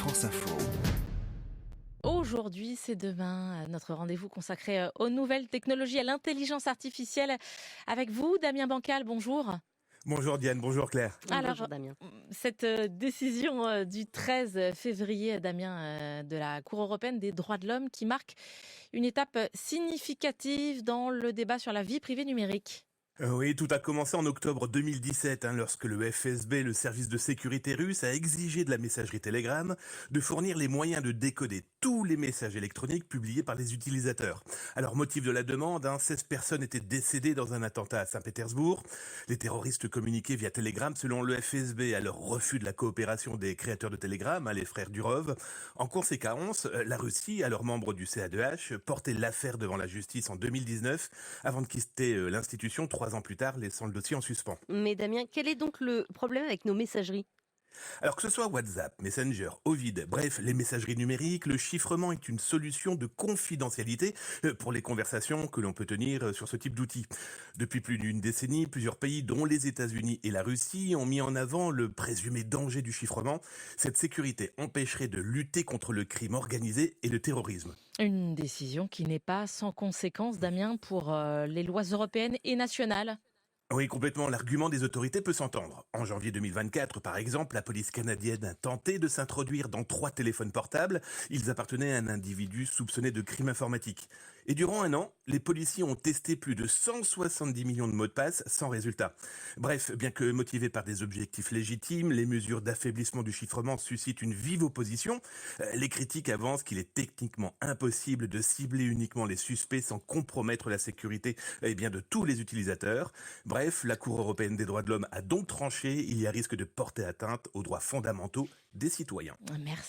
France Info. Aujourd'hui, c'est demain, notre rendez-vous consacré aux nouvelles technologies, à l'intelligence artificielle. Avec vous, Damien Bancal, bonjour. Bonjour Diane, bonjour Claire. Alors, Damien. cette décision du 13 février, Damien, de la Cour européenne des droits de l'homme qui marque une étape significative dans le débat sur la vie privée numérique. Oui, tout a commencé en octobre 2017, lorsque le FSB, le service de sécurité russe, a exigé de la messagerie Telegram de fournir les moyens de décoder tous les messages électroniques publiés par les utilisateurs. Alors, motif de la demande, 16 personnes étaient décédées dans un attentat à Saint-Pétersbourg. Les terroristes communiquaient via Telegram selon le FSB à leur refus de la coopération des créateurs de Telegram, les frères Durov. En conséquence, la Russie, alors membre du CADH, portait l'affaire devant la justice en 2019 avant de quitter l'institution 3 ans plus tard, laissant le dossier en suspens. Mais Damien, quel est donc le problème avec nos messageries ? Alors que ce soit WhatsApp, Messenger, Ovid, bref, les messageries numériques, le chiffrement est une solution de confidentialité pour les conversations que l'on peut tenir sur ce type d'outils. Depuis plus d'une décennie, plusieurs pays, dont les États-Unis et la Russie, ont mis en avant le présumé danger du chiffrement. Cette sécurité empêcherait de lutter contre le crime organisé et le terrorisme. Une décision qui n'est pas sans conséquence, Damien, pour les lois européennes et nationales. Oui, complètement. L'argument des autorités peut s'entendre. En janvier 2024, par exemple, la police canadienne a tenté de s'introduire dans 3 téléphones portables. Ils appartenaient à un individu soupçonné de crime informatique. Et durant un an, les policiers ont testé plus de 170 millions de mots de passe sans résultat. Bref, bien que motivés par des objectifs légitimes, les mesures d'affaiblissement du chiffrement suscitent une vive opposition. Les critiques avancent qu'il est techniquement impossible de cibler uniquement les suspects sans compromettre la sécurité de tous les utilisateurs. Bref, la Cour européenne des droits de l'homme a donc tranché, il y a risque de porter atteinte aux droits fondamentaux des citoyens. Merci.